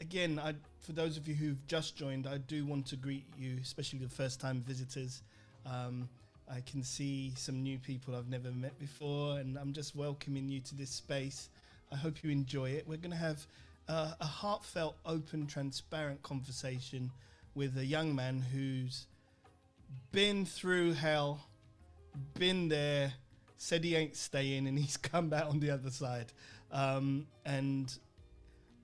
again, for those of you who've just joined, I do want to greet you, especially the first-time visitors. I can see some new people I've never met before, and I'm just welcoming you to this space. I hope you enjoy it. We're going to have a heartfelt, open, transparent conversation with a young man who's been through hell, been there, said he ain't staying, and he's come back on the other side. And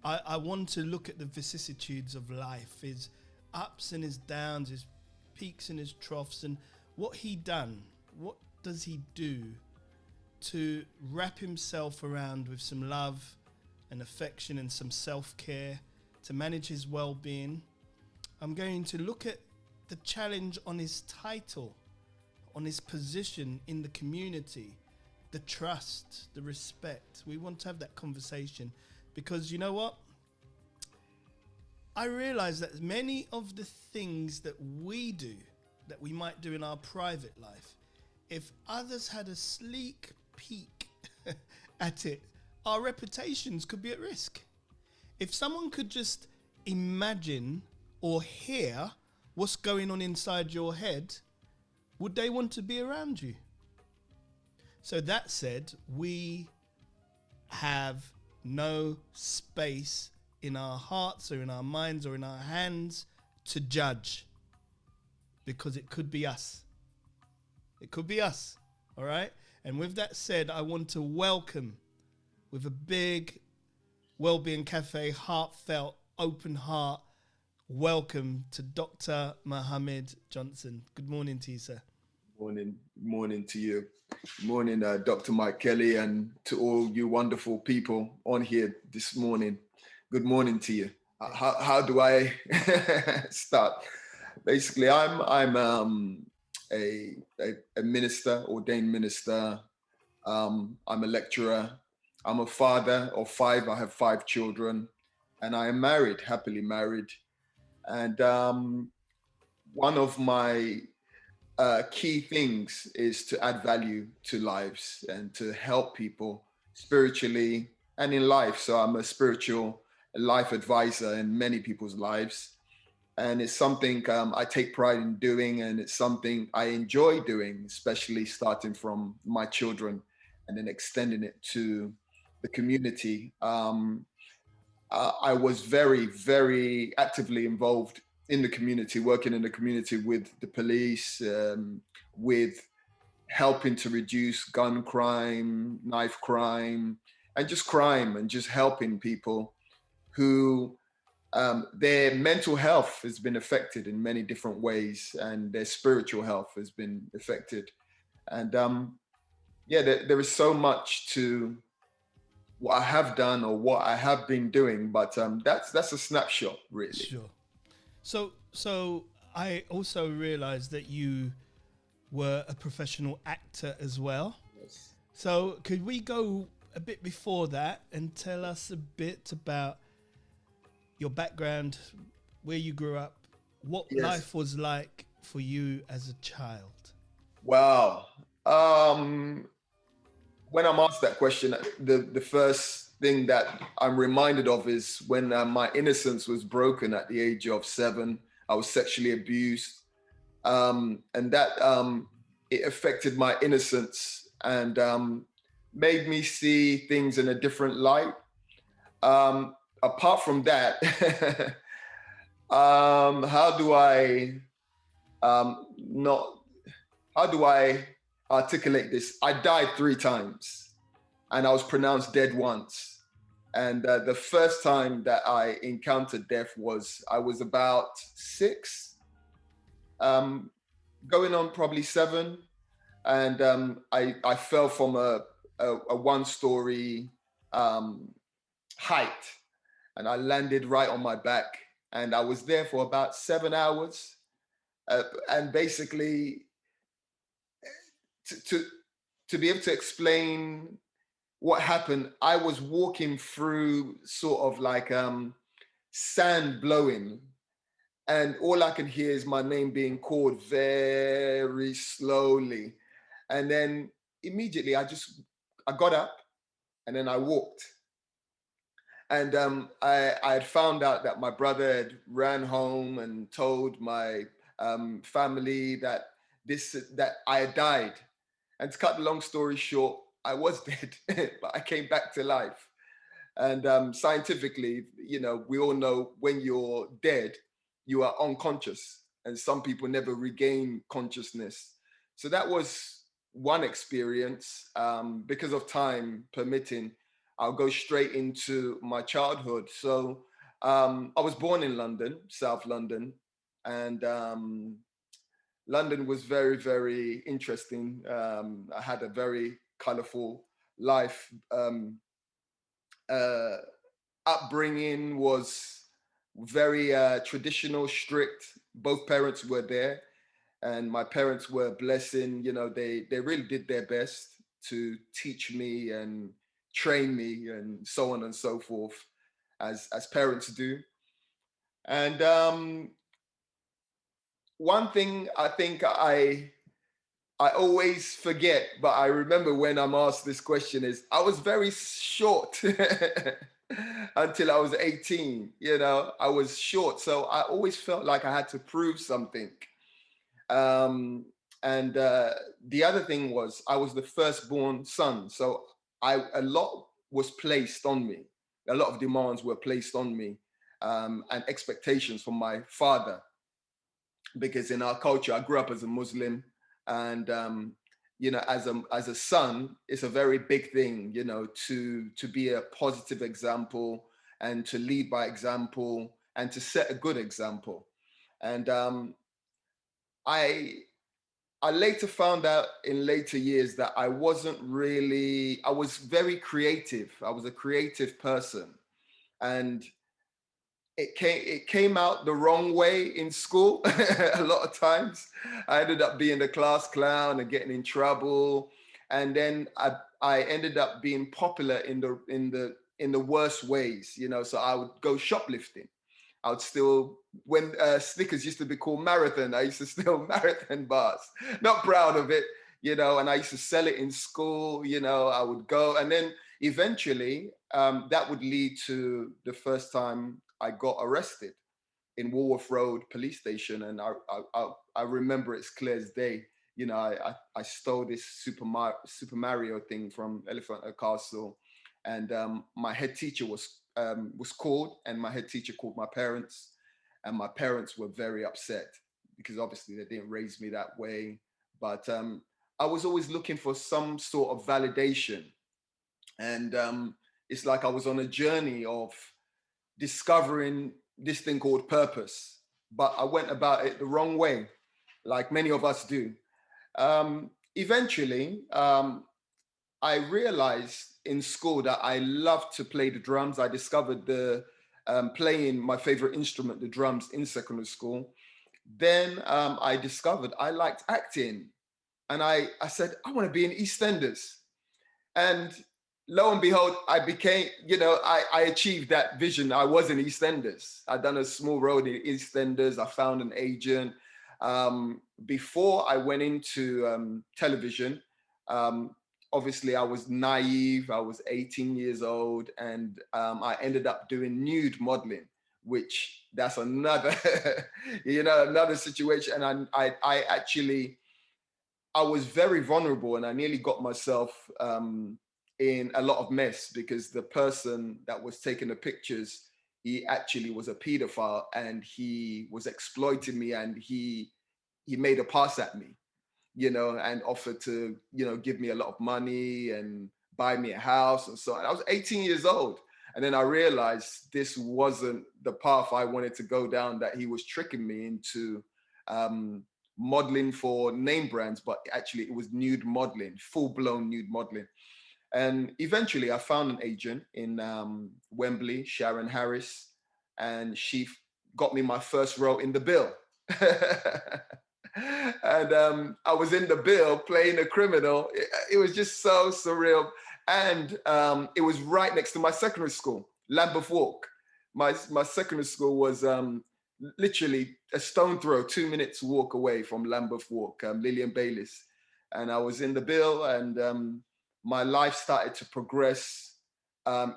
I want to look at the vicissitudes of life, his ups and his downs, his peaks and his troughs, and what he done. What does he do to wrap himself around with some love and affection and some self-care to manage his well-being? I'm going to look at the challenge on his title, on his position in the community, the trust, the respect. We want to have that conversation because you know what? I realize that many of the things that we do, that we might do in our private life, if others had a sneak peek at it, our reputations could be at risk. If someone could just imagine or hear what's going on inside your head, would they want to be around you? So that said, we have no space in our hearts or in our minds or in our hands to judge, because it could be us. It could be us, all right? And with that said, I want to welcome with a big Wellbeing Cafe, heartfelt, open heart, welcome to Dr. Mohammed Johnson. Good morning to you, sir. Morning to you. Morning, Dr. Mike Kelly, and to all you wonderful people on here this morning. Good morning to you. How do I start? Basically, I'm a minister, ordained minister. I'm a lecturer. I'm a father of 5. I have 5 children, and I am married, happily married. And one of my key things is to add value to lives and to help people spiritually and in life. So I'm a spiritual life advisor in many people's lives. And it's something I take pride in doing, and it's something I enjoy doing, especially starting from my children and then extending it to the community. I was very, very actively involved in the community, working in the community with the police, with helping to reduce gun crime, knife crime, and just helping people who their mental health has been affected in many different ways, and their spiritual health has been affected. And there is so much to what I have done or what I have been doing, but that's a snapshot, really. Sure. So I also realized that you were a professional actor as well. Yes. So could we go a bit before that and tell us a bit about your background, where you grew up, what Yes. life was like for you as a child? Wow. When I'm asked that question, the first thing that I'm reminded of is when my innocence was broken at the age of 7. I was sexually abused, and that it affected my innocence and made me see things in a different light. Apart from that, how do I articulate this? I died 3 times, and I was pronounced dead once. And the first time that I encountered death I was about 6, going on probably 7, and I fell from a 1-story height, and I landed right on my back, and I was there for about 7 hours, and basically to be able to explain what happened, I was walking through sort of like sand blowing, and all I could hear is my name being called very slowly. And then immediately I got up, and then I walked. And I had found out that my brother had ran home and told my family that I had died. And to cut the long story short, I was dead, but I came back to life. And scientifically, we all know when you're dead, you are unconscious, and some people never regain consciousness. So that was one experience. Because of time permitting, I'll go straight into my childhood. So I was born in London, South London, and London was very, very interesting. I had a very colorful life. Uh, Upbringing was very traditional, strict. Both parents were there, and my parents were a blessing. They really did their best to teach me and train me, and so on and so forth, as parents do. And one thing I think I always forget, but I remember when I'm asked this question, is I was very short until I was 18. I was short. So I always felt like I had to prove something. And the other thing was I was the firstborn son. So a lot was placed on me. A lot of demands were placed on me, and expectations from my father, because in our culture, I grew up as a Muslim, and as a son, it's a very big thing, to be a positive example and to lead by example and to set a good example. And I later found out in later years that I was very creative. I was a creative person, and it came out the wrong way in school. A lot of times I ended up being the class clown and getting in trouble, and then I ended up being popular in the worst ways. So I would go shoplifting. I would steal, when Snickers used to be called Marathon, I used to steal Marathon bars. Not proud of it, and I used to sell it in school. I would go, and then eventually that would lead to the first time I got arrested in Walworth Road police station. And I remember it as clear as day. I stole this Super Mario thing from Elephant Castle, and my head teacher was called, and my head teacher called my parents, and my parents were very upset because obviously they didn't raise me that way. But I was always looking for some sort of validation, and it's like I was on a journey of discovering this thing called purpose, but I went about it the wrong way, like many of us do. Eventually, I realized in school that I loved to play the drums. I discovered the playing my favorite instrument, the drums, in secondary school. Then I discovered I liked acting, and I said I want to be in EastEnders. And lo and behold, I became, I achieved that vision. I was in EastEnders. I'd done a small role in EastEnders. I found an agent. Before I went into television, obviously I was naive. I was 18 years old, and I ended up doing nude modeling, which that's another, another situation. And I actually, I was very vulnerable, and I nearly got myself in a lot of mess because the person that was taking the pictures, he actually was a pedophile, and he was exploiting me, and he made a pass at me, and offered to, give me a lot of money and buy me a house and so on. I was 18 years old. And then I realized this wasn't the path I wanted to go down, that he was tricking me into modeling for name brands, but actually it was nude modeling, full-blown nude modeling. And eventually I found an agent in Wembley, Sharon Harris, and she got me my first role in The Bill. And I was in The Bill playing a criminal. It was just so surreal. And it was right next to my secondary school, Lambeth Walk. My secondary school was literally a stone throw, 2 minutes walk away from Lambeth Walk, Lillian Bayliss. And I was in The Bill, and my life started to progress.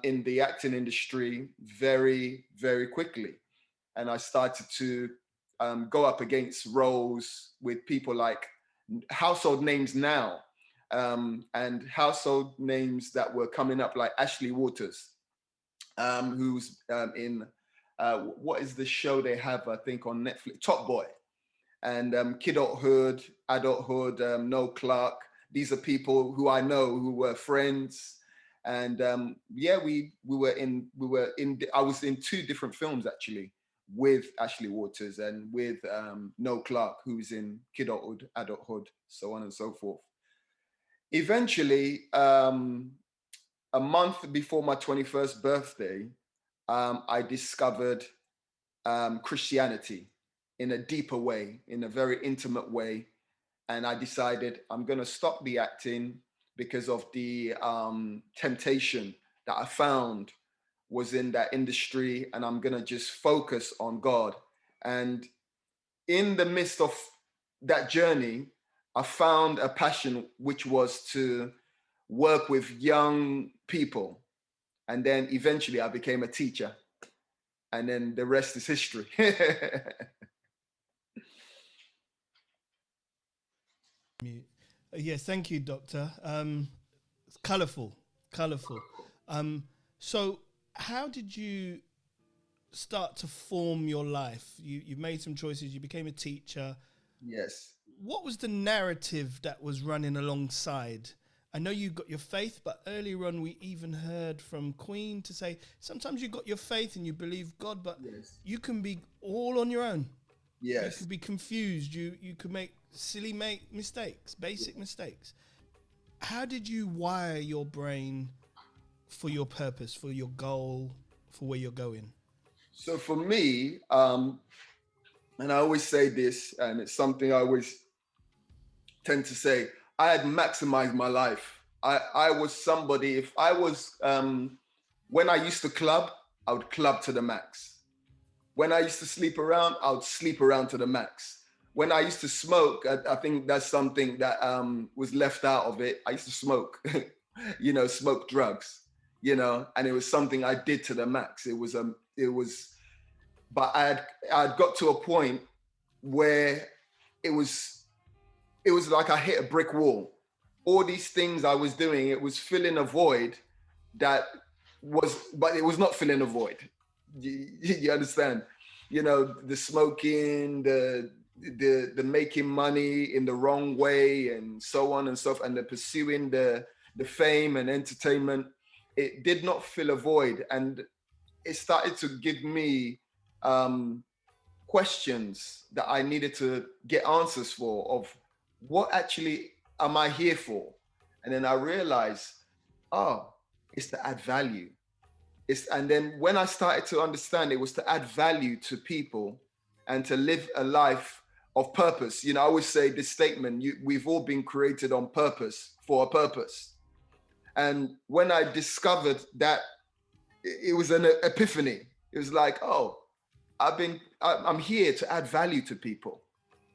in the acting industry very, very quickly. And I started to go up against roles with people like household names now, and household names that were coming up, like Ashley Waters, who's in what is the show they have, I think, on Netflix, Top Boy, and Kidulthood, Adulthood, Noel Clark. These are people who I know who were friends, and yeah, we were in I was in 2 different films actually with Ashley Waters and with Noel Clark, who's in Kidulthood, Adulthood, so on and so forth. Eventually, a month before my 21st birthday, I discovered Christianity in a deeper way, in a very intimate way. And I decided I'm going to stop the acting because of the temptation that I found was in that industry, and I'm going to just focus on God. And in the midst of that journey, I found a passion, which was to work with young people. And then eventually I became a teacher. And then the rest is history. Yes, thank you, Doctor. It's colourful. So how did you start to form your life? You made some choices, you became a teacher. Yes. What was the narrative that was running alongside? I know you got your faith, but earlier on we even heard from Queen to say sometimes you got your faith and you believe God, but Yes. you can be all on your own. Yes. You could be confused. You could make silly mistakes, basic mistakes. How did you wire your brain for your purpose, for your goal, for where you're going? So for me, and I always say this, and it's something I always tend to say, I had maximized my life. I was somebody, if I was, when I used to club, I would club to the max. When I used to sleep around, I would sleep around to the max. When I used to smoke, I think that's something that was left out of it. I used to smoke, smoke drugs, and it was something I did to the max. But I had got to a point where it was like I hit a brick wall. All these things I was doing, it was filling a void but it was not filling a void. You understand? The smoking, the making money in the wrong way, and so on and so forth, and the pursuing the fame and entertainment. It did not fill a void, and it started to give me questions that I needed to get answers for, of what actually am I here for? And then I realized, oh, it's to add value. And then when I started to understand, it was to add value to people and to live a life of purpose. I always say this statement, we've all been created on purpose, for a purpose. And when I discovered that, it was an epiphany. It was like, oh, I'm here to add value to people,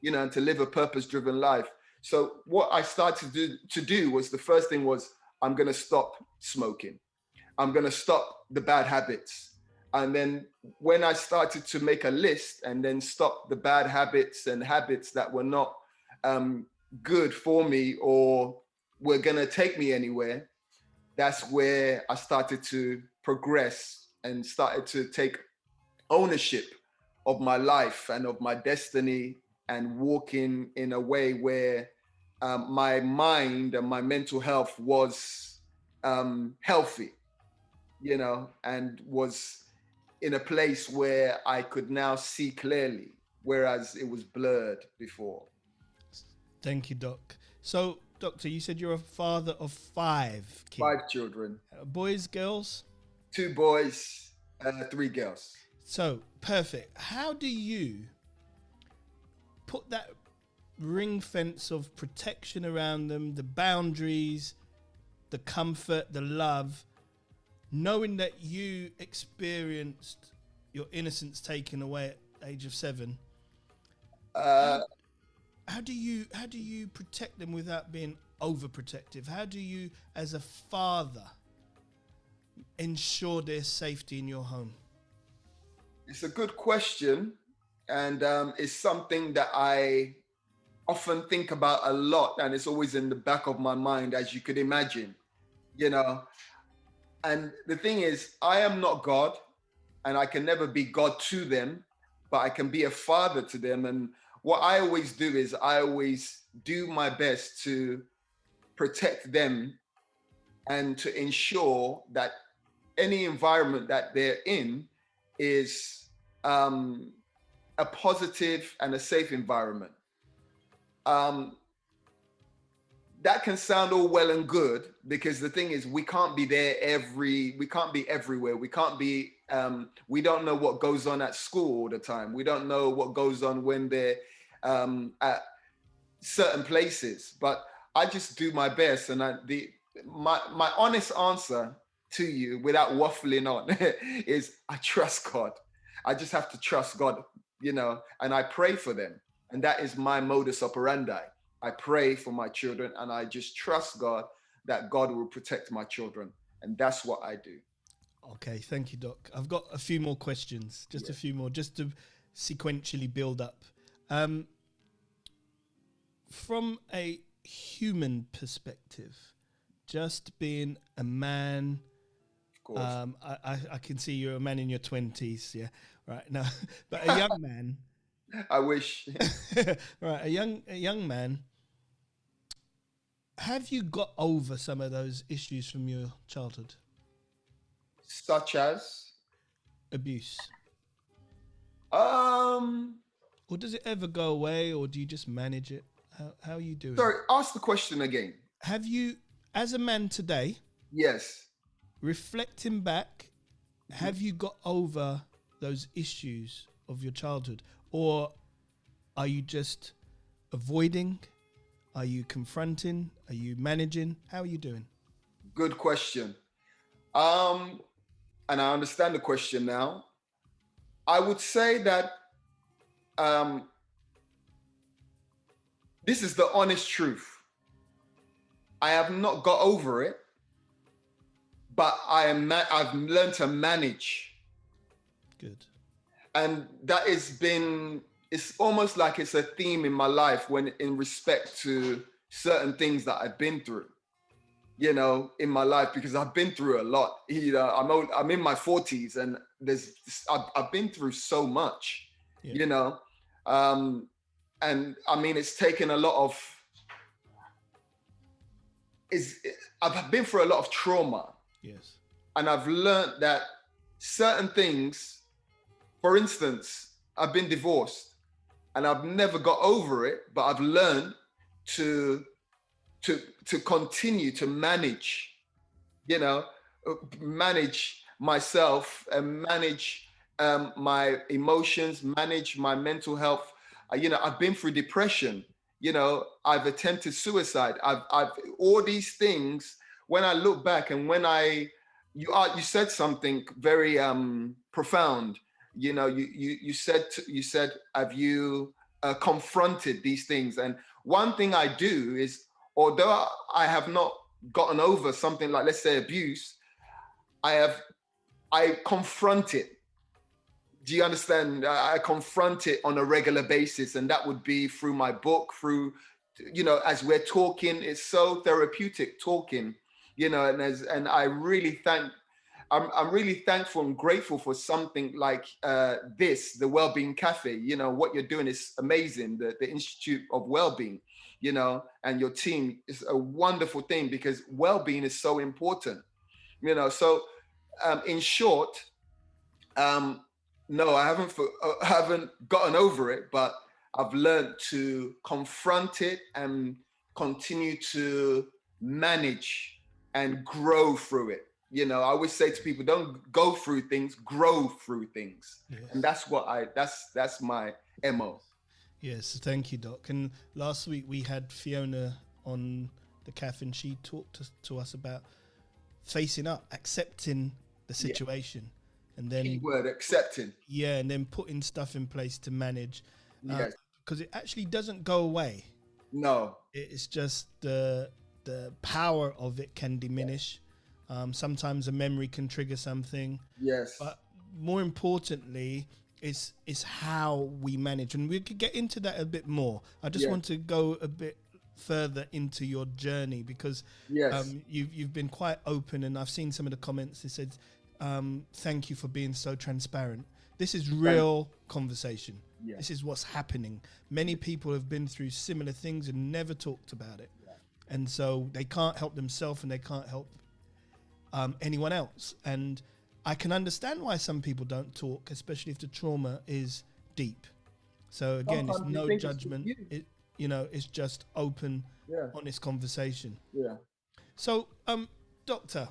and to live a purpose-driven life. So what I started to do was, the first thing was, I'm going to stop smoking. I'm going to stop the bad habits. And then when I started to make a list and then stop the bad habits and habits that were not good for me or were going to take me anywhere, that's where I started to progress and started to take ownership of my life and of my destiny, and walking in a way where my mind and my mental health was healthy, and was in a place where I could now see clearly, whereas it was blurred before. Thank you, Doc. So, Doctor, you said you're a father of 5 kids. 5 children. Boys, girls? 2 boys, 3 girls. So, perfect. How do you put that ring fence of protection around them, the boundaries, the comfort, the love, knowing that you experienced your innocence taken away at the age of 7? How do you protect them without being overprotective? How do you, as a father, ensure there's safety in your home? It's a good question, and it's something that I often think about a lot, and it's always in the back of my mind, as you could imagine, you know. And the thing is, I am not God, and I can never be God to them, but I can be a father to them. And what I always do is I always do my best to protect them and to ensure that any environment that they're in is a positive and a safe environment. Um, that can sound all well and good, because the thing is, we can't be we can't be everywhere. We can't be, we don't know what goes on at school all the time. We don't know what goes on when they're at certain places, but I just do my best. And my honest answer to you, without waffling on, is I trust God. I just have to trust God, and I pray for them. And that is my modus operandi. I pray for my children, and I just trust God that God will protect my children. And that's what I do. Okay, thank you, Doc. I've got a few more questions, a few more, just to sequentially build up. From a human perspective, just being a man, of course, I can see you're a man in your 20s, yeah, right now, but a young man. I wish. Right, a young man. Have you got over some of those issues from your childhood? Such as? Abuse. Or does it ever go away, or do you just manage it? How are you doing? Sorry, ask the question again. Have you, as a man today, yes, reflecting back, have you got over those issues of your childhood? Or are you just avoiding? Are you confronting? Are you managing? How are you doing? Good question. And I understand the question now. I would say that this is the honest truth. I have not got over it, but I've learned to manage. Good. And that has been, it's almost like it's a theme in my life when in respect to certain things that I've been through, in my life, because I've been through a lot. I'm in my 40s, and I've been through so much, and I mean, it's taken a lot of, I've been through a lot of trauma. Yes. And I've learned that certain things, for instance, I've been divorced and I've never got over it, but I've learned to continue to manage, manage myself and manage my emotions, manage my mental health. I've been through depression. I've attempted suicide. I've all these things. When I look back, and when you said something very profound. You said, have you confronted these things? And one thing I do is, although I have not gotten over something like, let's say, abuse, I confront it. Do you understand? I confront it on a regular basis, and that would be through my book, through, as we're talking. It's so therapeutic talking, and I really I'm really thankful and grateful for something like this, the Wellbeing Cafe. What you're doing is amazing. The Institute of Wellbeing, and your team is a wonderful thing, because well-being is so important. So in short, no, I haven't gotten over it, but I've learned to confront it and continue to manage and grow through it. I always say to people, don't go through things, grow through things. Yes. And that's my MO. Yes, thank you, Doc. And last week we had Fiona on the cafe, and she talked to us about facing up, accepting the situation. Yeah. And then keyword, accepting. Yeah, and then putting stuff in place to manage. Yes. Because it actually doesn't go away. No. It's just the power of it can diminish. Sometimes a memory can trigger something. Yes. But more importantly, is how we manage. And we could get into that a bit more. I just want to go a bit further into your journey, because you've been quite open, and I've seen some of the comments that said, thank you for being so transparent. This is real conversation. Yeah. This is what's happening. Many people have been through similar things and never talked about it. Yeah. And so they can't help themselves, and they can't help anyone else. And I can understand why some people don't talk, especially if the trauma is deep. So again, it's no judgment. It's just open, honest conversation. Yeah. So, Doctor,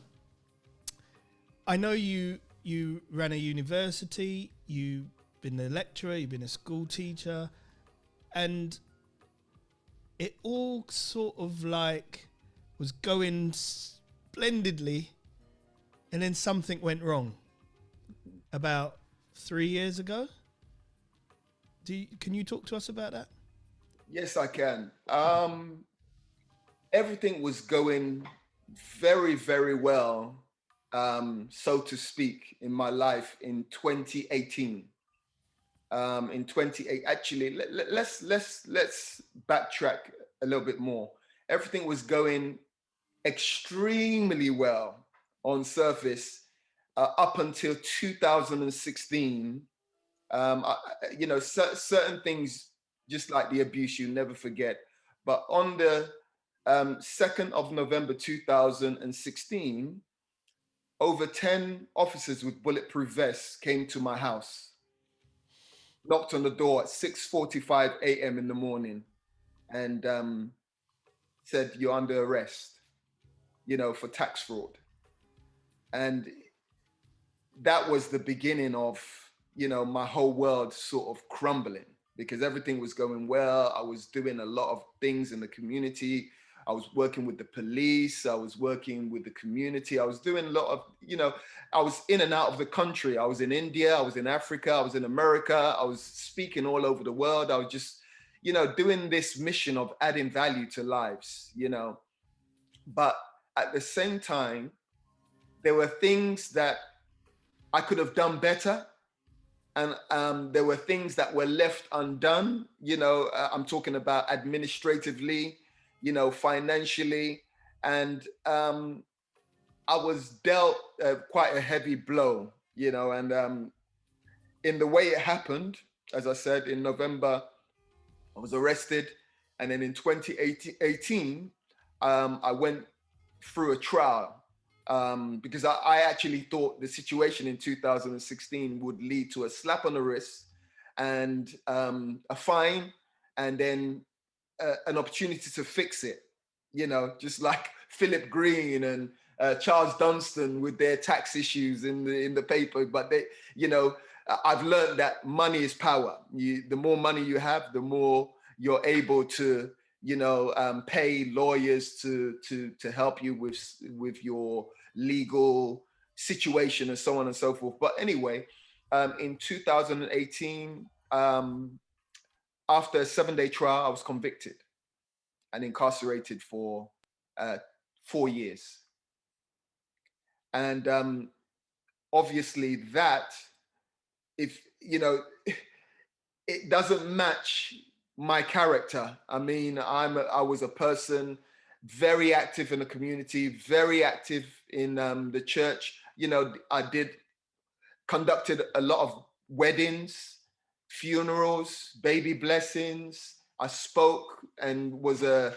I know you ran a university, you've been a lecturer, you've been a school teacher, and it all sort of like was going splendidly, and then something went wrong about 3 years ago. Can you talk to us about that? Yes, I can. Everything was going very, very well, so to speak, in my life in 2018. In 28, actually, let's backtrack a little bit more. Everything was going extremely well on surface up until 2016. Certain things, just like the abuse, you never forget. But on the 2nd of November 2016, over 10 officers with bulletproof vests came to my house, knocked on the door at 6:45 a.m. in the morning, and said, "You're under arrest, for tax fraud." And that was the beginning of, my whole world sort of crumbling, because everything was going well. I was doing a lot of things in the community. I was working with the police. I was working with the community. I was doing a lot of, I was in and out of the country. I was in India. I was in Africa. I was in America. I was speaking all over the world. I was just, doing this mission of adding value to lives, But at the same time, there were things that I could have done better. And there were things that were left undone. I'm talking about administratively, financially. And I was dealt quite a heavy blow, and in the way it happened, as I said, in November, I was arrested. And then in 2018, I went through a trial. Because I actually thought the situation in 2016 would lead to a slap on the wrist and a fine, and then an opportunity to fix it, just like Philip Green and Charles Dunstan with their tax issues in the paper. But they, I've learned that money is power. The more money you have, the more you're able to pay lawyers to help you with your legal situation and so on and so forth. But anyway, in 2018, after a 7-day trial, I was convicted and incarcerated for 4 years. And obviously that, if it doesn't match my character. I mean, I was a person very active in the community, very active in the church. I conducted a lot of weddings, funerals, baby blessings. I spoke and was a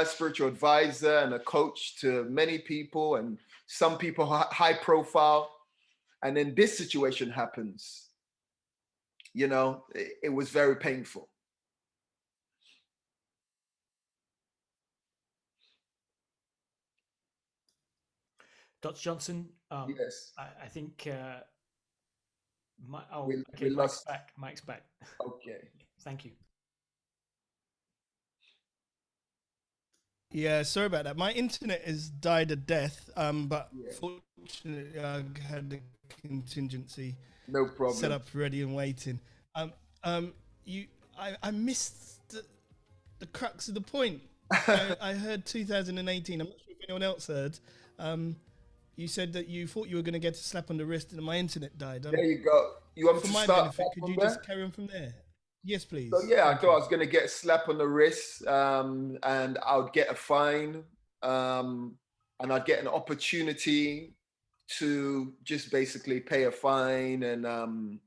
spiritual advisor and a coach to many people, and some people high profile. And then this situation happens. It was very painful. Dr. Johnson, yes. I think we lost. Mike's back. Okay. Thank you. Yeah, sorry about that. My internet has died a death, but fortunately I had the contingency no problem set up, ready and waiting. I missed the crux of the point. I heard 2018. I'm not sure if anyone else heard. You said that you thought you were going to get a slap on the wrist and my internet died. There you go. You want me For to my start benefit, could from you there? just carry on from there? Yes, please. So yeah, I Thank thought I you. was going to get a slap on the wrist, and I would get a fine, and I'd get an opportunity to just basically pay a fine and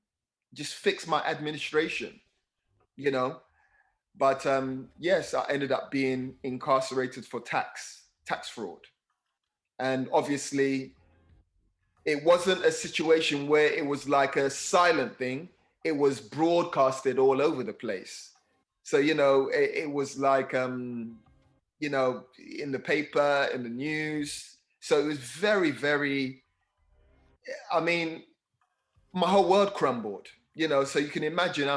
just fix my administration, you know. But yes, I ended up being incarcerated for tax fraud, and obviously, it wasn't a situation where it was like a silent thing. It was broadcasted all over the place. So, you know, it was like, you know, in the paper, in the news. So it was very, very, I mean, my whole world crumbled, you know. So you can imagine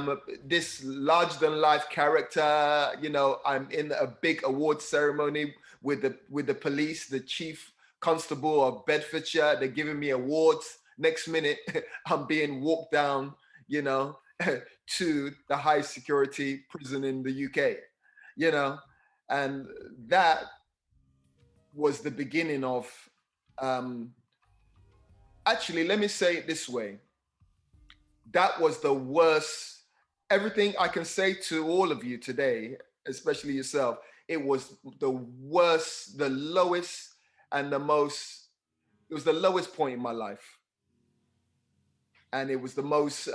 this larger than life character, you know. I'm in a big award ceremony with the police, the chief constable of Bedfordshire. They're giving me awards. Next minute, I'm being walked down, you know, to the highest security prison in the UK, you know. And that was the beginning of, actually, let me say it this way. That was the worst. Everything I can say to all of you today, especially yourself, it was the worst, the lowest, and it was the lowest point in my life. And it was the most,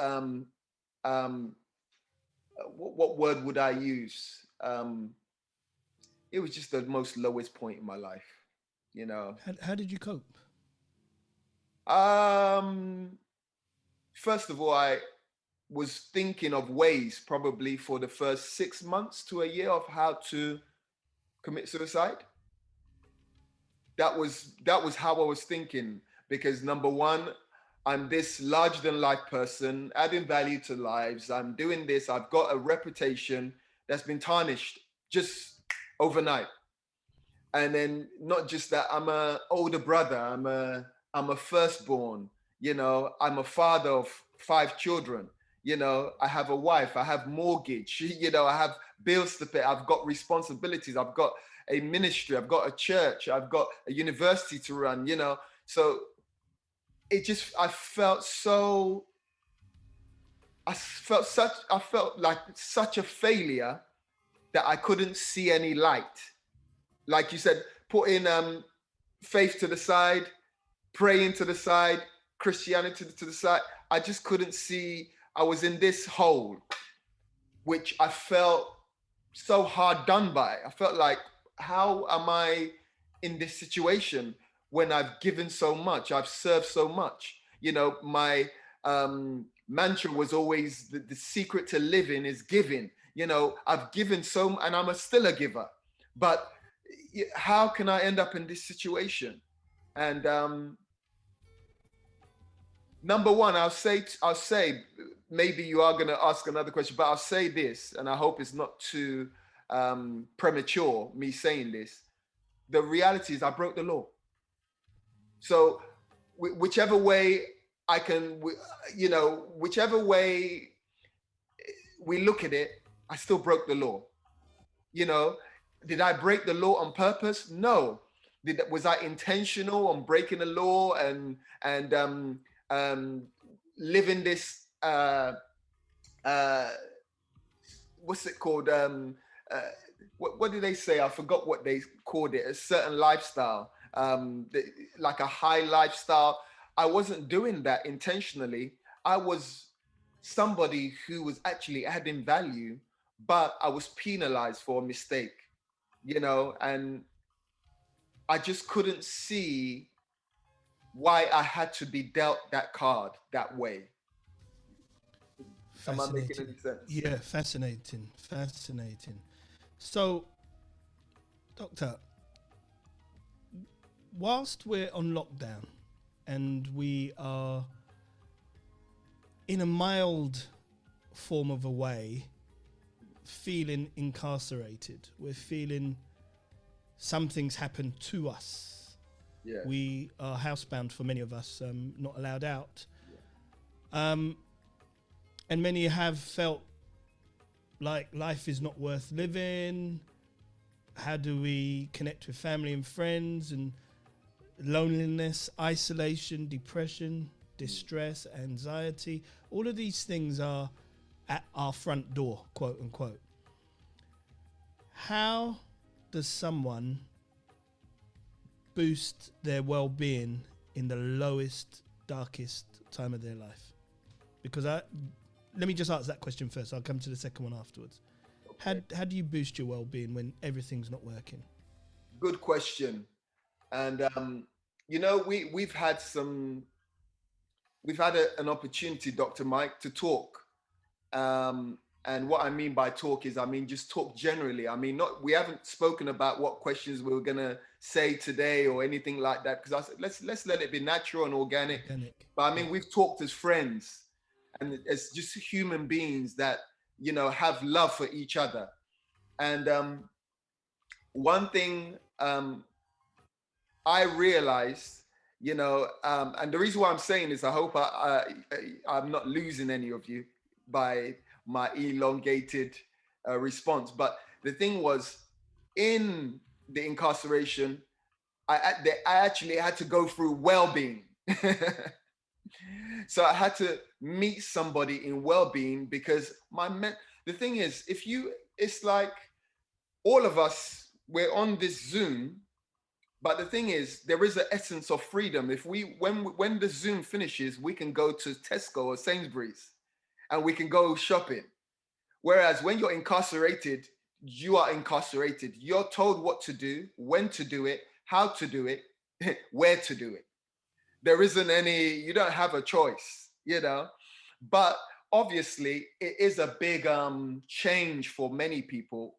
what word would I use? It was just the most lowest point in my life, you know. How did you cope? First of all, I was thinking of ways probably for the first 6 months to a year of how to commit suicide. That was how I was thinking, because number one, I'm this larger than life person, adding value to lives. I'm doing this. I've got a reputation that's been tarnished just overnight. And then not just that, I'm an older brother. I'm a firstborn. You know, I'm a father of 5 children. You know, I have a wife. I have mortgage. You know, I have bills to pay. I've got responsibilities. I've got a ministry. I've got a church. I've got a university to run. You know, so I felt like such a failure that I couldn't see any light. Like you said, putting faith to the side, praying to the side, Christianity to the side. I just couldn't see. I was in this hole, which I felt so hard done by. I felt like, how am I in this situation when I've given so much? I've served so much. You know, my mantra was always the secret to living is giving. You know, I've given so, and I'm still a giver. But how can I end up in this situation? And number one, I'll say, maybe you are going to ask another question, but I'll say this, and I hope it's not too premature, me saying this. The reality is I broke the law. So whichever way I can, you know, whichever way we look at it, I still broke the law. You know, did I break the law on purpose? No. Was I intentional on breaking the law and living this what's it called? What do they say? I forgot what they called it. A certain lifestyle, like a high lifestyle. I wasn't doing that intentionally. I was somebody who was actually adding value, but I was penalized for a mistake, you know, and I just couldn't see why I had to be dealt that card that way. Am I making any sense? Yeah, fascinating. So, Doctor, whilst we're on lockdown and we are in a mild form of a way feeling incarcerated, we're feeling something's happened to us. Yeah. We are housebound for many of us, not allowed out. Yeah. And many have felt like life is not worth living. how do we connect with family and friends, and loneliness, isolation, depression, distress, anxiety. All of these things are at our front door, quote unquote. How does someone boost their well-being in the lowest, darkest time of their life? Because let me just answer that question first. I'll come to the second one afterwards. Okay. How do you boost your well-being when everything's not working? Good question. And we've had an opportunity, Dr. Mike, to talk. And what I mean by talk is, just talk generally. We haven't spoken about what questions we were gonna say today or anything like that, because I said let's let it be natural and organic. But we've talked as friends and as just human beings that have love for each other. And one thing I realized, and the reason why I'm saying this, I hope I'm not losing any of you by my elongated response. But the thing was, in the incarceration, I actually had to go through well-being. So I had to meet somebody in well-being, because the thing is, it's like all of us, we're on this Zoom. But the thing is, there is an essence of freedom. When the Zoom finishes, we can go to Tesco or Sainsbury's and we can go shopping. Whereas when you're incarcerated, you are incarcerated. You're told what to do, when to do it, how to do it, where to do it. There isn't you don't have a choice, But obviously, it is a big change for many people.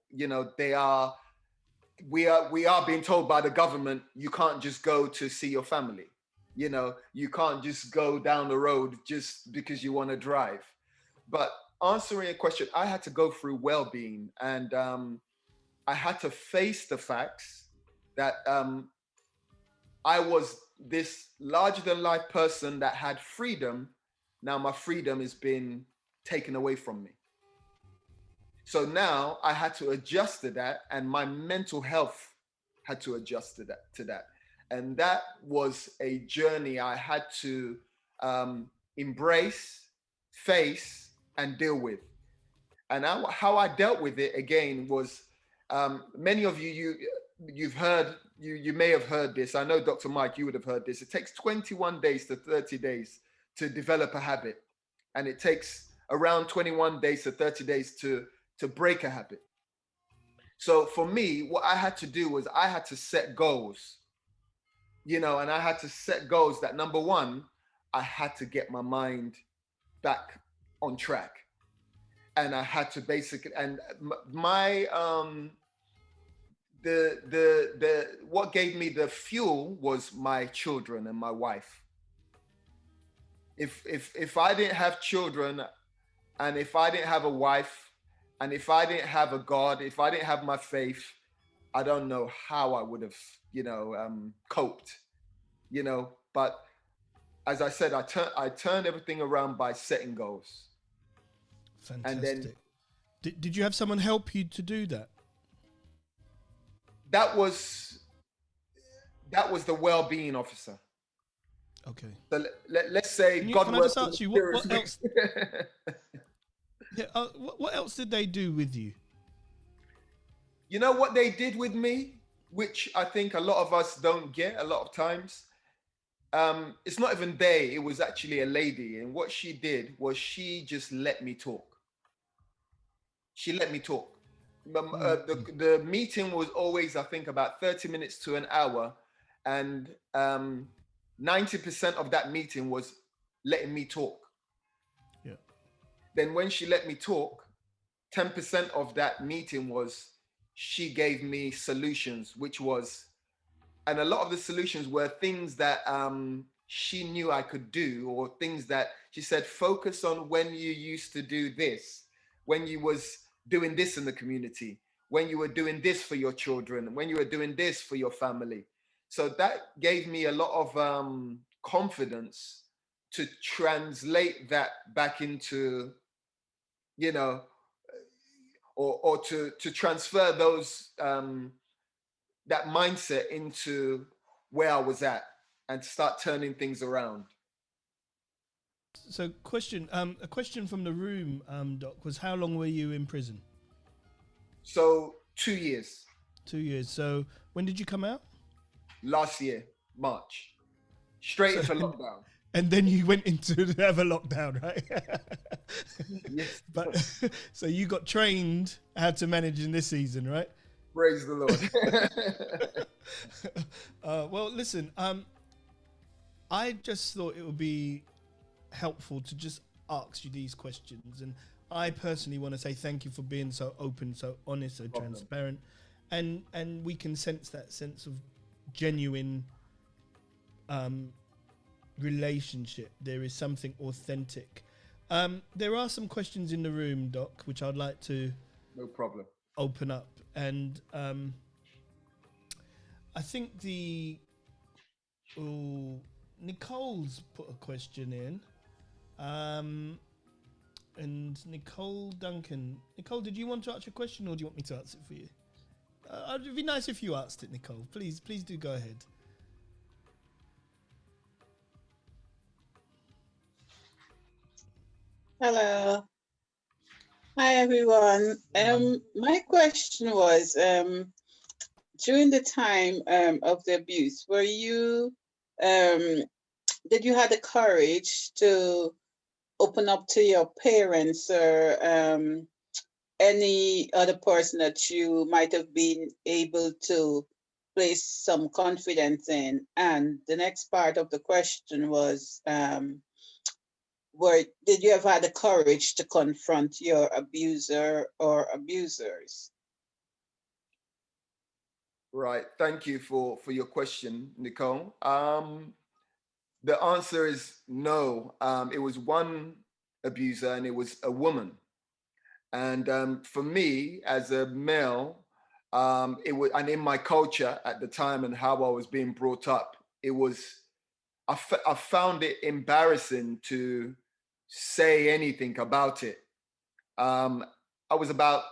We are being told by the government, you can't just go to see your family. You can't just go down the road just because you want to drive. But answering a question, I had to go through well-being, and I had to face the facts that I was this larger than life person that had freedom. Now my freedom has been taken away from me. So now I had to adjust to that, and my mental health had to adjust to that. And that was a journey I had to embrace, face, and deal with. And how I dealt with it again was, many of you've heard, you may have heard this. I know, Dr. Mike, you would have heard this. It takes 21 days to 30 days to develop a habit. And it takes around 21 days to 30 days to break a habit. So for me, what I had to do was I had to set goals, and I had to set goals that, number one, I had to get my mind back on track. And I had to basically, and my, what gave me the fuel was my children and my wife. If I didn't have children, and if I didn't have a wife, and if I didn't have a God, if I didn't have my faith, I don't know how I would have, coped, But as I said, I turned everything around by setting goals. Fantastic. And then, did you have someone help you to do that? That was the well-being officer. Okay. So let's say God. Can I just ask you what else? Yeah. What else did they do with you? You know what they did with me, which I think a lot of us don't get a lot of times. It's not even they. It was actually a lady, and what she did was she just let me talk. She let me talk. The meeting was always, I think, about 30 minutes to an hour, and 90% of that meeting was letting me talk. Yeah. Then when she let me talk, 10% of that meeting was she gave me solutions, and a lot of the solutions were things that she knew I could do, or things that she said, focus on when you used to do this, when you was doing this in the community, when you were doing this for your children, when you were doing this for your family. So that gave me a lot of confidence to translate that back into, or to transfer those that mindset into where I was at and start turning things around. So a question from the room, Doc, was how long were you in prison? So 2 years. 2 years. So when did you come out? Last year, March, straight into lockdown. And then you went into have a lockdown, right? Yes. But so you got trained how to manage in this season, right? Praise the Lord. Well, listen, I just thought it would be helpful to just ask you these questions, and I personally want to say thank you for being so open, so honest, so transparent, and we can sense that sense of genuine relationship. There is something authentic. There are some questions in the room, Doc, which I'd like to No problem. open up, and I think Nicole's put a question in, and Nicole Duncan. Nicole, did you want to ask a question, or do you want me to answer it for you? It'd be nice if you asked it, Nicole. Please do go ahead. Hello. Hi, everyone. My question was, during the time of the abuse, were you, did you have the courage to open up to your parents or any other person that you might have been able to place some confidence in? And the next part of the question was, did you ever have the courage to confront your abuser or abusers? Right. Thank you for your question, Nicole. The answer is no. It was one abuser, and it was a woman. And for me, as a male, it was, and in my culture at the time and how I was being brought up, it was, I found it embarrassing to say anything about it. I was about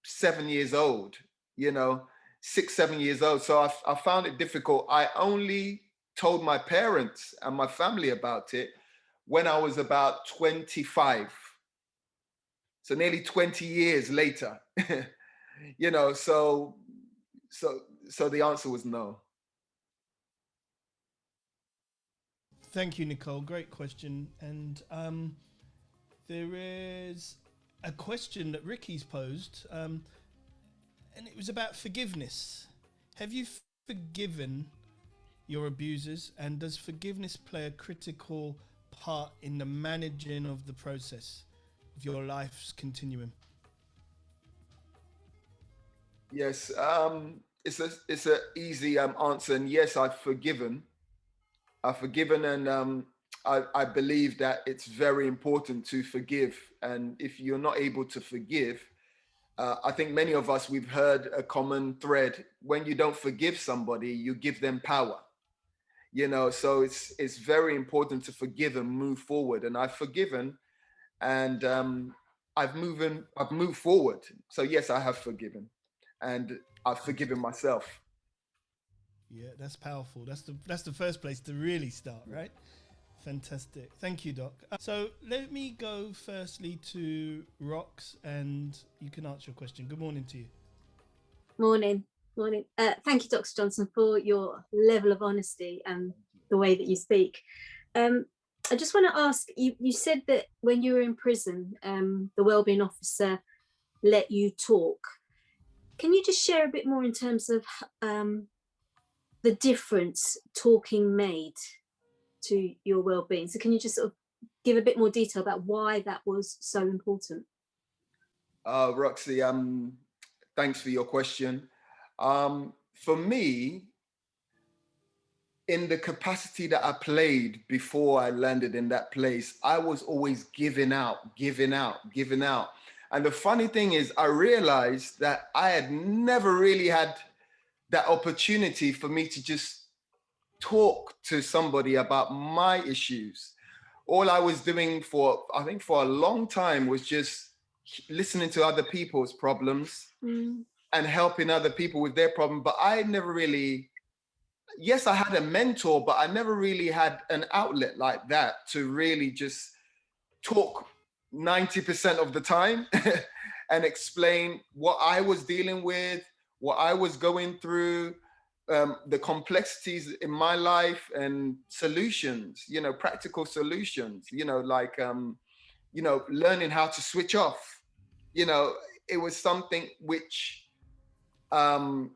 7 years old, 6, 7 years old. So I found it difficult. I only told my parents and my family about it when I was about 25. So nearly 20 years later, so the answer was no. Thank you, Nicole. Great question. And there is a question that Ricky's posed, and it was about forgiveness. Have you forgiven your abusers, and does forgiveness play a critical part in the managing of the process of your life's continuum? Yes, it's a easy answer, and yes, I've forgiven, and I believe that it's very important to forgive. And if you're not able to forgive, I think many of us, we've heard a common thread: when you don't forgive somebody, you give them power. So it's very important to forgive and move forward. And I've forgiven, and I've moved forward. So yes, I have forgiven, and I've forgiven myself. Yeah, that's powerful. That's the first place to really start, right? Fantastic. Thank you, Doc. So let me go firstly to Rox, and you can answer your question. Good morning to you. Morning. Thank you, Dr. Johnson, for your level of honesty and the way that you speak. I just want to ask, you said that when you were in prison, the wellbeing officer let you talk. Can you just share a bit more in terms of the difference talking made to your well-being? So can you just sort of give a bit more detail about why that was so important? Roxy, thanks for your question. For me, in the capacity that I played before I landed in that place, I was always giving out. And the funny thing is, I realized that I had never really had that opportunity for me to just talk to somebody about my issues. All I was doing for a long time was just listening to other people's problems and helping other people with their problem. But I never really, yes, I had a mentor, but I never really had an outlet like that to really just talk 90% of the time and explain what I was dealing with, what I was going through, the complexities in my life, and solutions, practical solutions, like, learning how to switch off. It was something which I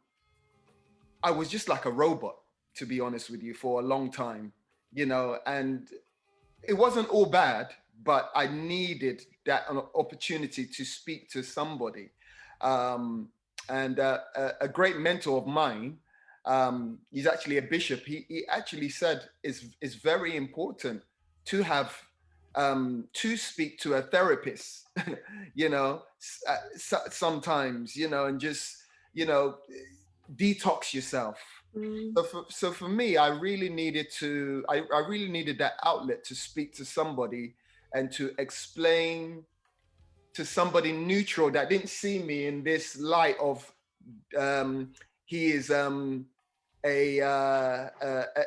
was just like a robot, to be honest with you, for a long time, and it wasn't all bad, but I needed that opportunity to speak to somebody. And a great mentor of mine, he's actually a bishop. He actually said it's very important to have to speak to a therapist, sometimes, and just, detox yourself. So for me, I really needed that outlet to speak to somebody and to explain to somebody neutral that didn't see me in this light of he is a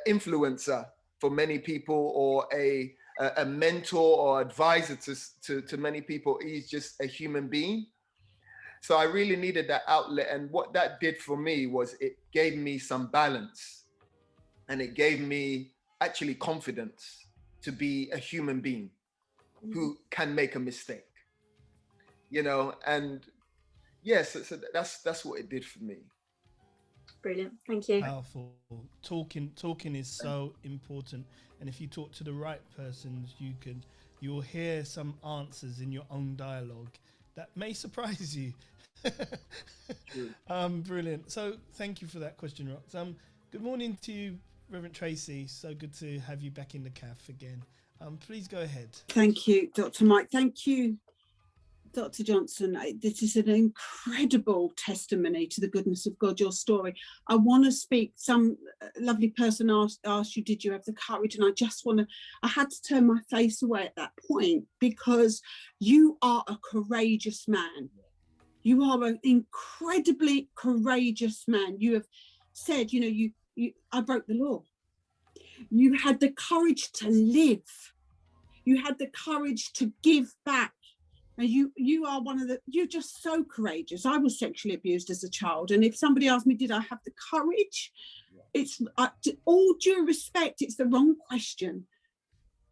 influencer for many people, or a mentor or advisor to many people. He's just a human being. So I really needed that outlet. And what that did for me was it gave me some balance, and it gave me actually confidence to be a human being who can make a mistake, and yes, so that's what it did for me. Brilliant, thank you. Powerful. Talking is so important, and if you talk to the right persons, you'll hear some answers in your own dialogue that may surprise you. Brilliant. So thank you for that question, Rox. Good morning to you, Reverend Tracy. So good to have you back in the CAF again. Please go ahead. Thank you, Dr. Mike. Thank you, Dr. Johnson. This is an incredible testimony to the goodness of God, your story. I want to speak. Some lovely person asked you, did you have the courage? And I had to turn my face away at that point, because you are a courageous man. You are an incredibly courageous man. You have said, I broke the law. You had the courage to live. You had the courage to give back. And you are you're just so courageous. I was sexually abused as a child. And if somebody asked me, did I have the courage? It's all due respect, it's the wrong question.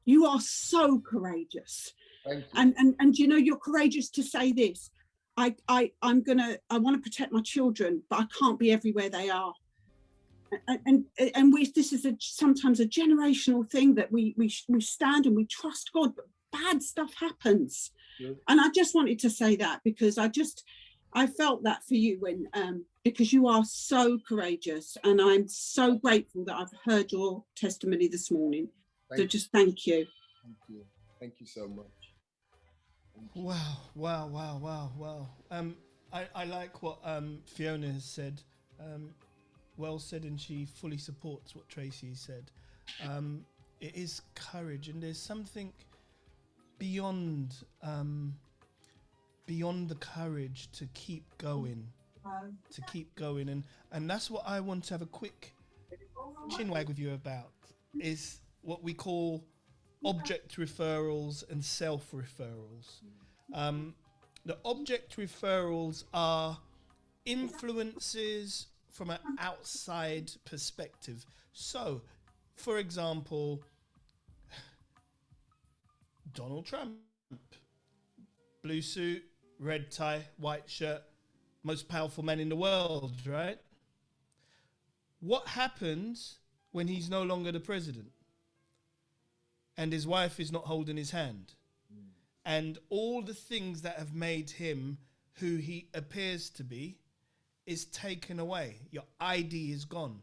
You are so courageous. Thank you. And you're courageous to say this. I want to protect my children, but I can't be everywhere they are. And this is sometimes a generational thing, that we stand and we trust God, but bad stuff happens. Yeah. And I just wanted to say that, because I felt that for you because you are so courageous, and I'm so grateful that I've heard your testimony this morning. Just thank you. Thank you so much. Wow. I like what Fiona has said. Well said, and she fully supports what Tracy said. It is courage, and there's something beyond the courage to keep going, and that's what I want to have a quick chinwag with you about, is what we call object referrals and self referrals. The object referrals are influences from an outside perspective. So, for example, Donald Trump, blue suit, red tie, white shirt, most powerful man in the world, right? What happens when he's no longer the president and his wife is not holding his hand? And all the things that have made him who he appears to be is taken away. Your ID is gone.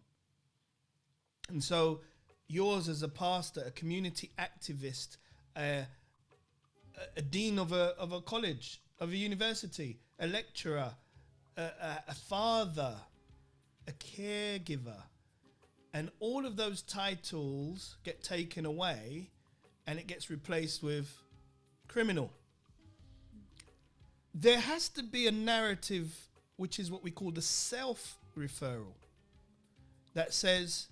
And so yours as a pastor, a community activist, a dean of a college, of a university, a lecturer, a father, a caregiver, and all of those titles get taken away, and it gets replaced with criminal. There has to be a narrative which is what we call the self-referral, that says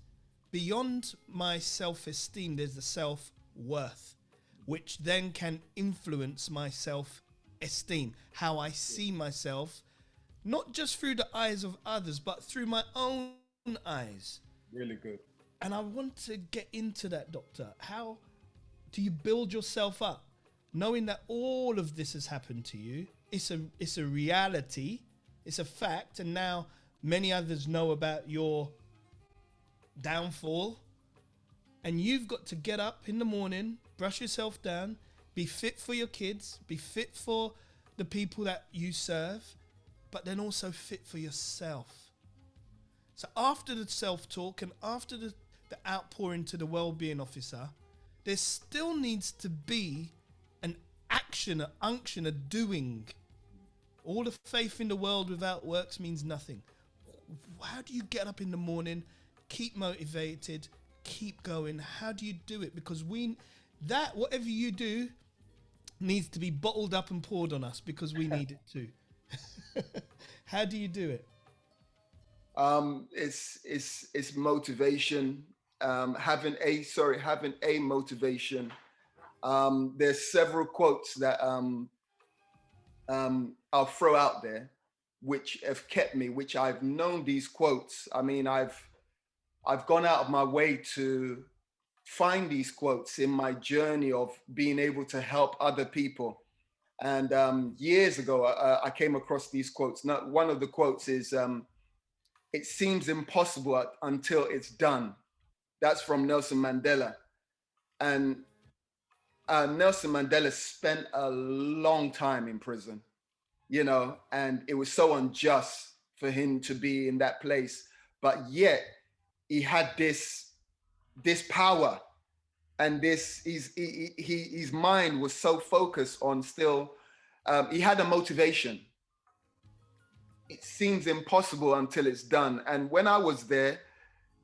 beyond my self-esteem, there's the self-worth, which then can influence my self-esteem, how I see myself, not just through the eyes of others, but through my own eyes. Really good. And I want to get into that, Doctor. How do you build yourself up, knowing that all of this has happened to you? It's a reality, it's a fact, and now many others know about your downfall, and you've got to get up in the morning, brush yourself down, be fit for your kids, be fit for the people that you serve, but then also fit for yourself. So after the self-talk and after the outpouring to the well-being officer, there still needs to be an action, an unction, a doing. All the faith in the world without works means nothing. How do you get up in the morning, keep motivated, keep going? How do you do it? Because whatever you do needs to be bottled up and poured on us, because we need it too. How do you do it? It's motivation. Having a motivation. There's several quotes that I'll throw out there, which have kept me, which I've known these quotes. I mean, I've gone out of my way to find these quotes in my journey of being able to help other people. And years ago, I came across these quotes. Now, one of the quotes is, "It seems impossible until it's done." That's from Nelson Mandela. And Nelson Mandela spent a long time in prison, you know, and it was so unjust for him to be in that place. But yet he had this power, and his mind was so focused on still, he had a motivation. It seems impossible until it's done. And when I was there,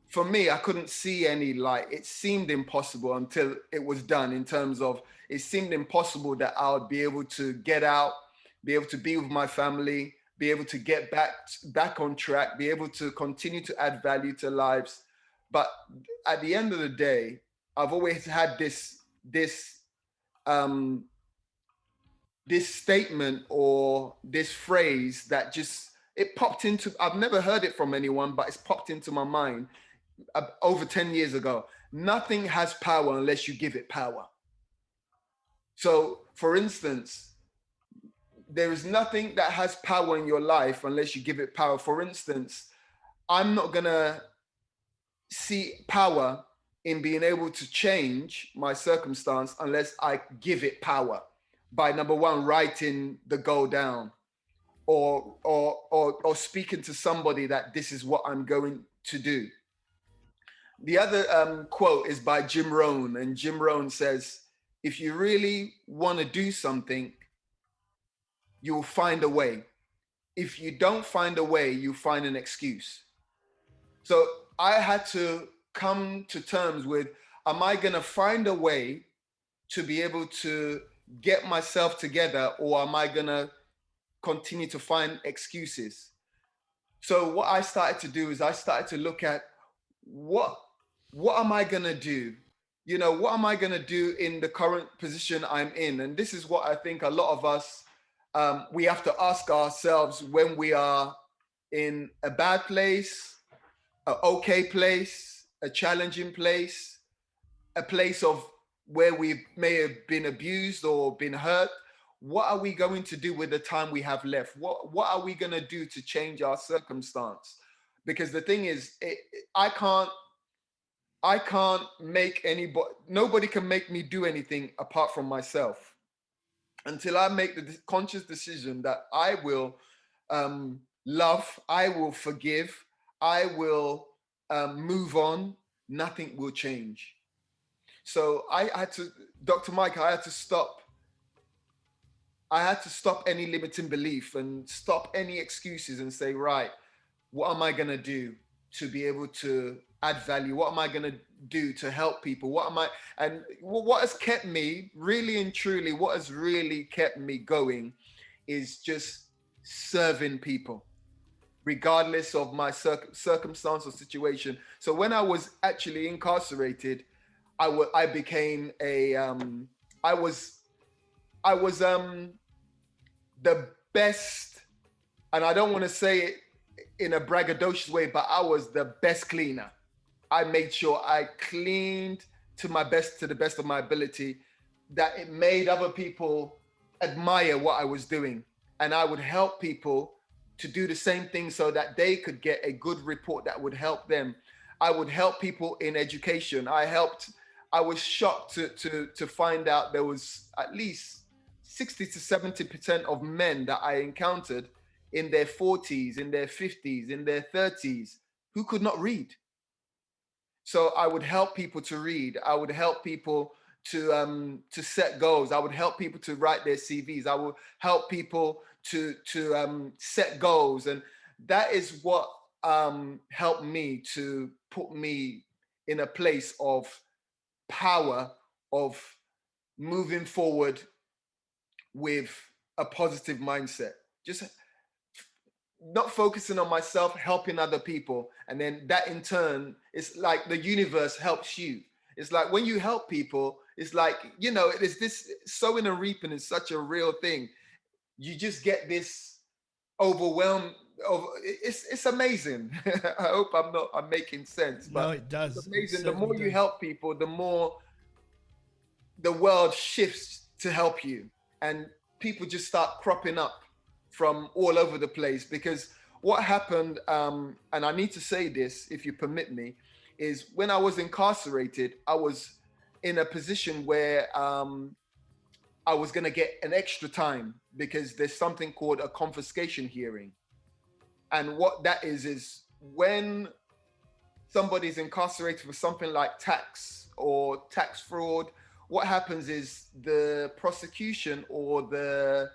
for me, I couldn't see any light. It seemed impossible until it was done, in terms of it seemed impossible that I would be able to get out, be able to be with my family, be able to get back on track, be able to continue to add value to lives. But at the end of the day, I've always had this statement or this phrase that just, it popped into, I've never heard it from anyone, but it's popped into my mind over 10 years ago. Nothing has power unless you give it power. So, for instance, there is nothing that has power in your life unless you give it power. For instance, I'm not gonna see power in being able to change my circumstance unless I give it power by, number one, writing the goal down, or speaking to somebody that this is what I'm going to do. The other quote is by Jim Rohn, and Jim Rohn says, "If you really want to do something, you'll find a way. If you don't find a way, you find an excuse." So I had to come to terms with, am I going to find a way to be able to get myself together, or am I going to continue to find excuses? So what I started to do is I started to look at what am I going to do? You know, what am I going to do in the current position I'm in? And this is what I think a lot of us, we have to ask ourselves when we are in a bad place, an okay place, a challenging place, a place of where we may have been abused or been hurt. What are we going to do with the time we have left? What are we going to do to change our circumstance? Because the thing is, I can't make nobody can make me do anything apart from myself. Until I make the conscious decision that I will love, I will forgive, I will move on, nothing will change. So I had to, Dr. Mike, I had to stop any limiting belief and stop any excuses and say, right, what am I going to do to be able to add value? What am I going to do to help people? And what has kept me, really and truly, what has really kept me going is just serving people. regardless of my circumstance or situation. So when I was actually incarcerated, I became a I was the best, and I don't want to say it in a braggadocious way, but I was the best cleaner. I made sure I cleaned to the best of my ability, that it made other people admire what I was doing. And I would help people to do the same thing so that they could get a good report that would help them. I would help people in education. I was shocked to find out there was at least 60 to 70% of men that I encountered in their 40s, in their 50s, in their 30s, who could not read. So I would help people to read. I would help people to set goals. I would help people to write their CVs. I would help people to set goals. And that is what helped me to put me in a place of power, of moving forward with a positive mindset. Just not focusing on myself, helping other people. And then that in turn, it's like the universe helps you. It's like when you help people, it's like, you know, it's this sowing and reaping is such a real thing. You just get this overwhelmed. It's amazing. I hope I'm making sense. But no, it does. It's amazing. It The more certainly you does. help people, the more the world shifts to help you. And people just start cropping up from all over the place. Because what happened, and I need to say this, if you permit me, is when I was incarcerated, I was in a position where I was going to get an extra time because there's something called a confiscation hearing. And what that is when somebody's incarcerated for something like tax or tax fraud, what happens is the prosecution or the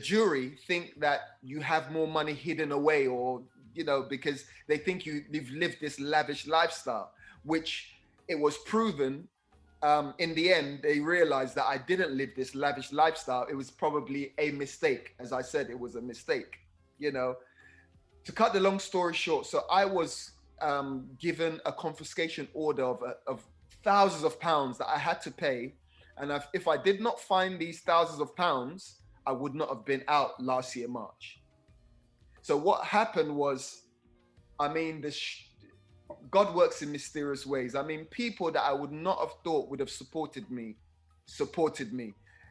jury think that you have more money hidden away, or, you know, because they think you've lived this lavish lifestyle, which it was proven in the end, they realized that I didn't live this lavish lifestyle. It was probably a mistake. As I said, it was a mistake, you know. To cut the long story short, so I was given a confiscation order of thousands of pounds that I had to pay. And if I did not find these thousands of pounds, I would not have been out last year, March. So what happened was, I mean, God works in mysterious ways. I mean, people that I would not have thought would have supported me.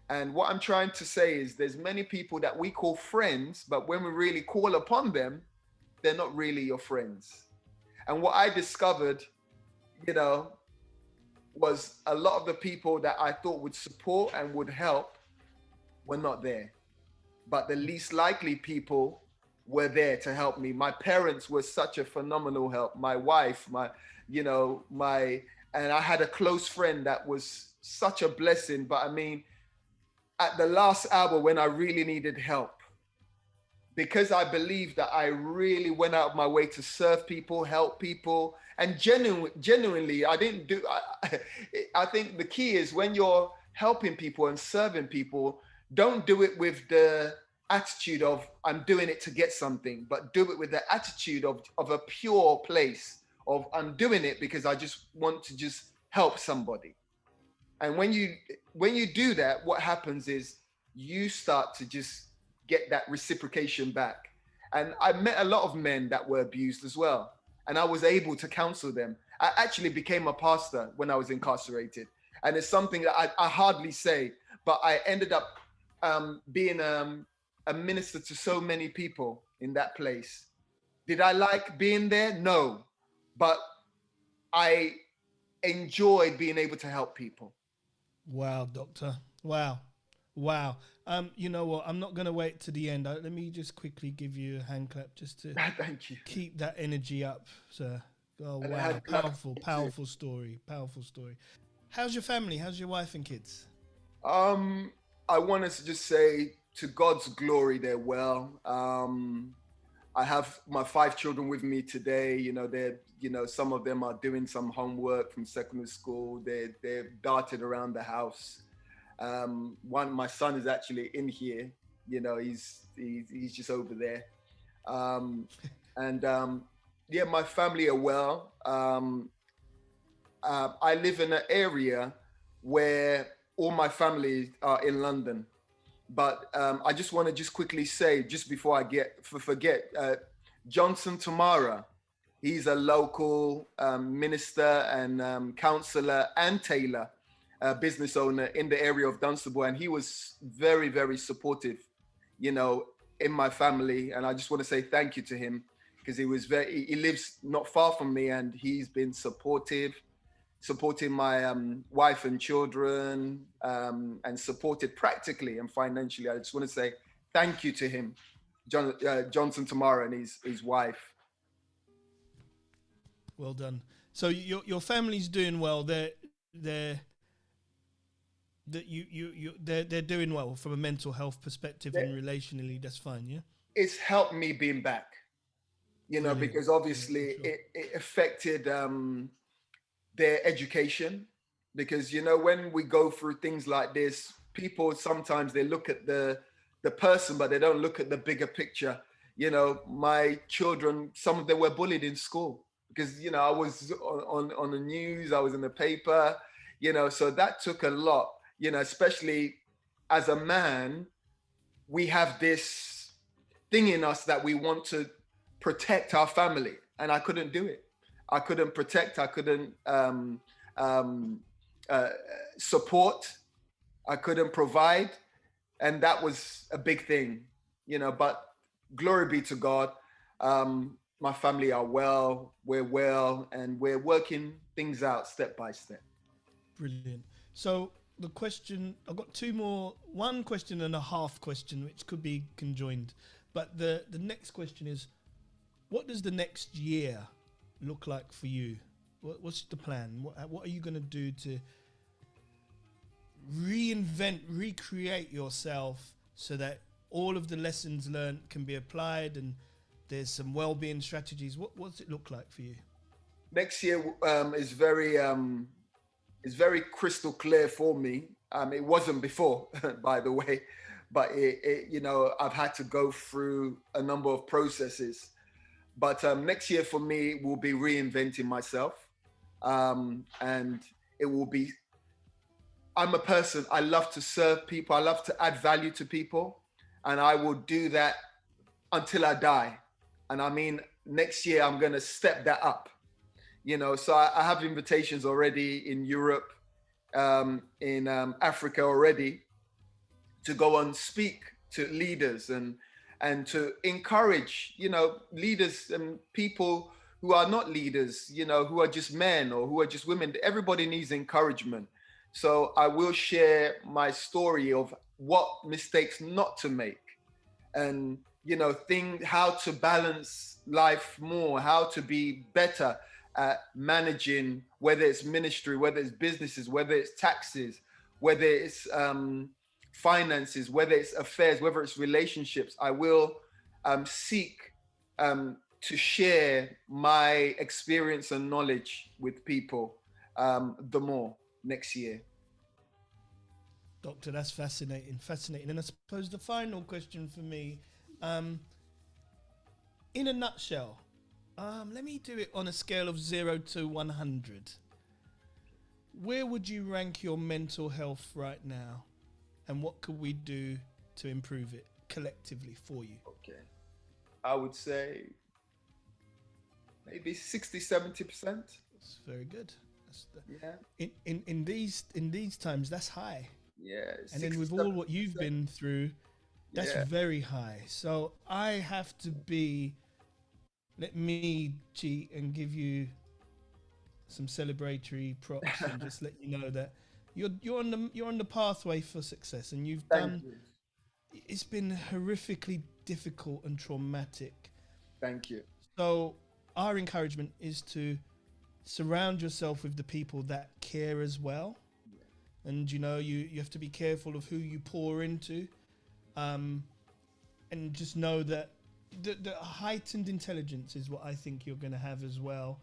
And what I'm trying to say is there's many people that we call friends, but when we really call upon them, they're not really your friends. And what I discovered, you know, was a lot of the people that I thought would support and would help were not there. But the least likely people were there to help me. My parents were such a phenomenal help. My wife, and I had a close friend that was such a blessing. But I mean, at the last hour when I really needed help, because I believe that I really went out of my way to serve people, help people, and genuinely, I didn't do, I think the key is when you're helping people and serving people, don't do it with the attitude of I'm doing it to get something, but do it with the attitude of a pure place of I'm doing it because I just want to just help somebody. And when you do that, what happens is you start to just get that reciprocation back. And I met a lot of men that were abused as well, and I was able to counsel them. I actually became a pastor when I was incarcerated, and it's something that I hardly say, but I ended up being a minister to so many people in that place. Did I like being there? No, but I enjoyed being able to help people. Wow, Doctor. Wow. You know what? I'm not going to wait to the end. Let me just quickly give you a hand clap just to Thank you. keep that energy up, sir. Oh, And wow. Powerful story. Powerful story. How's your family? How's your wife and kids? I want to just say, to God's glory, they're well. I have my 5 children with me today. You know, some of them are doing some homework from secondary school. They're darted around the house. My son is actually in here You know, he's just over there. And yeah, my family are well. I live in an area where all my family are in London. But I just want to just quickly say, just before I forget, Johnson Tamara, he's a local minister and councillor and tailor, business owner in the area of Dunstable. And he was very, very supportive, you know, in my family. And I just want to say thank you to him, because he lives not far from me, and he's been supporting my wife and children, and supported practically and financially. I just want to say thank you to him, Johnson Tamara, and his wife. Well done. So your family's doing well. They're doing well from a mental health perspective, and relationally, that's fine. Yeah. It's helped me being back, you know, Brilliant. because obviously Yeah, sure. it affected their education. Because, you know, when we go through things like this, people sometimes they look at the person, but they don't look at the bigger picture. You know, my children, some of them were bullied in school because, you know, I was on the news, I was in the paper, you know, so that took a lot, you know, especially as a man. We have this thing in us that we want to protect our family, and I couldn't do it. I couldn't protect, I couldn't support, I couldn't provide. And that was a big thing, you know, but glory be to God. My family are well, we're well, and we're working things out step by step. Brilliant. So the question, I've got two more, one question and a half question, which could be conjoined. But the next question is, what does the next year look like for you? What's the plan? What are you going to do to recreate yourself so that all of the lessons learned can be applied, and there's some well-being strategies? What's it look like for you? Next year is very crystal clear for me. It wasn't before, by the way, but you know, I've had to go through a number of processes. But next year for me will be reinventing myself, and it will be. I'm a person, I love to serve people, I love to add value to people, and I will do that until I die. And I mean, next year I'm going to step that up, you know. So I have invitations already in Europe, in Africa already, to go and speak to leaders and to encourage, you know, leaders and people who are not leaders, you know, who are just men or who are just women. Everybody needs encouragement. So I will share my story of what mistakes not to make, and, you know, how to balance life more, how to be better at managing, whether it's ministry, whether it's businesses, whether it's taxes, whether it's finances, whether it's affairs, whether it's relationships. I will seek to share my experience and knowledge with people the more next year. Doctor, that's fascinating. And I suppose the final question for me, in a nutshell, let me do it on a scale of 0 to 100. Where would you rank your mental health right now? And what could we do to improve it collectively for you? Okay. I would say maybe 60-70%. That's very good. Yeah. In these times, that's high. Yeah. And then with all what you've been through, that's very high. So I have to let me cheat and give you some celebratory props and just let you know that you're on the pathway for success, and you've done. It's been horrifically difficult and traumatic. Thank you. So our encouragement is to surround yourself with the people that care as well. Yeah. And, you know, you have to be careful of who you pour into, and just know that the heightened intelligence is what I think you're going to have as well.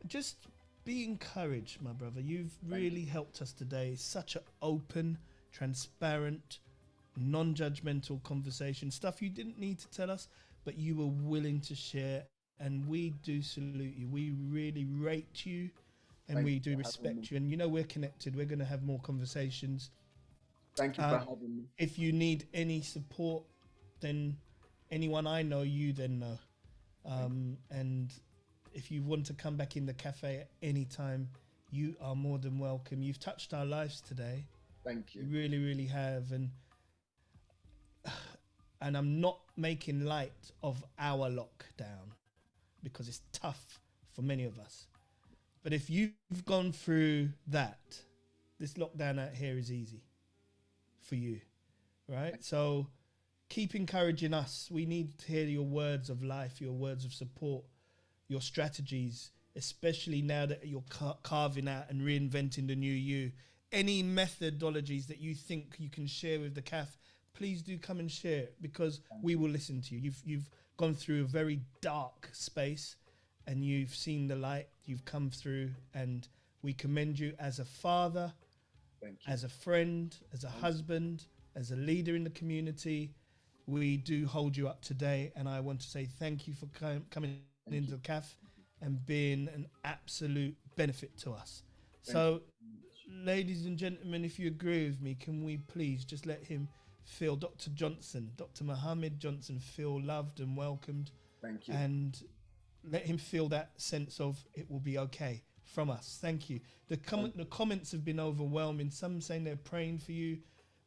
Just be encouraged, my brother. You've really helped us today. Such an open, transparent, non-judgmental conversation, stuff you didn't need to tell us, but you were willing to share. And we do salute you. We really rate you, and Thank we you do for having respect me. you. And you know, we're connected. We're going to have more conversations. Thank you for having me. If you need any support, then anyone I know, you then know. And if you want to come back in the cafe at any time, you are more than welcome. You've touched our lives today. Thank you. You really, really have. And I'm not making light of our lockdown, because it's tough for many of us. But if you've gone through that, this lockdown out here is easy for you, right? So keep encouraging us. We need to hear your words of life, your words of support, your strategies, especially now that you're carving out and reinventing the new you. Any methodologies that you think you can share with the CAF, please do come and share it, because we will listen to you. You've gone through a very dark space, and you've seen the light. You've come through, and we commend you as a father, as a friend, as a husband, as a leader in the community. We do hold you up today, and I want to say thank you for coming into the CAF and being an absolute benefit to us. So, ladies and gentlemen, if you agree with me, can we please just let him feel, Dr. Johnson, Dr. Mohammed Johnson, feel loved and welcomed. Thank you. And let him feel that sense of it will be okay from us. Thank you. The comments have been overwhelming. Some saying they're praying for you.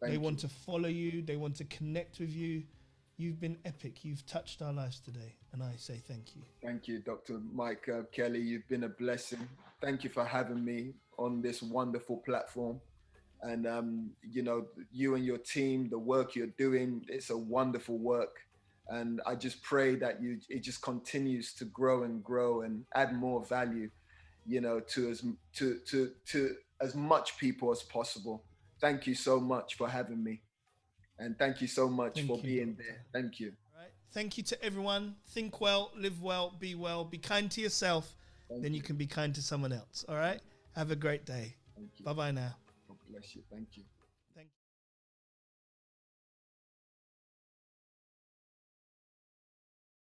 They want to follow you. They want to connect with you. You've been epic. You've touched our lives today. And I say thank you. Thank you, Dr. Mike Kelly. You've been a blessing. Thank you for having me on this wonderful platform. And, you know, you and your team, the work you're doing, it's a wonderful work. And I just pray that it just continues to grow and add more value, you know, to as much people as possible. Thank you so much for having me. And thank you so much for being there. Thank you. Right. Thank you to everyone. Think well, live well, be well, be kind to yourself. Then you can be kind to someone else. All right. Have a great day. Bye-bye now. God bless you. Thank you.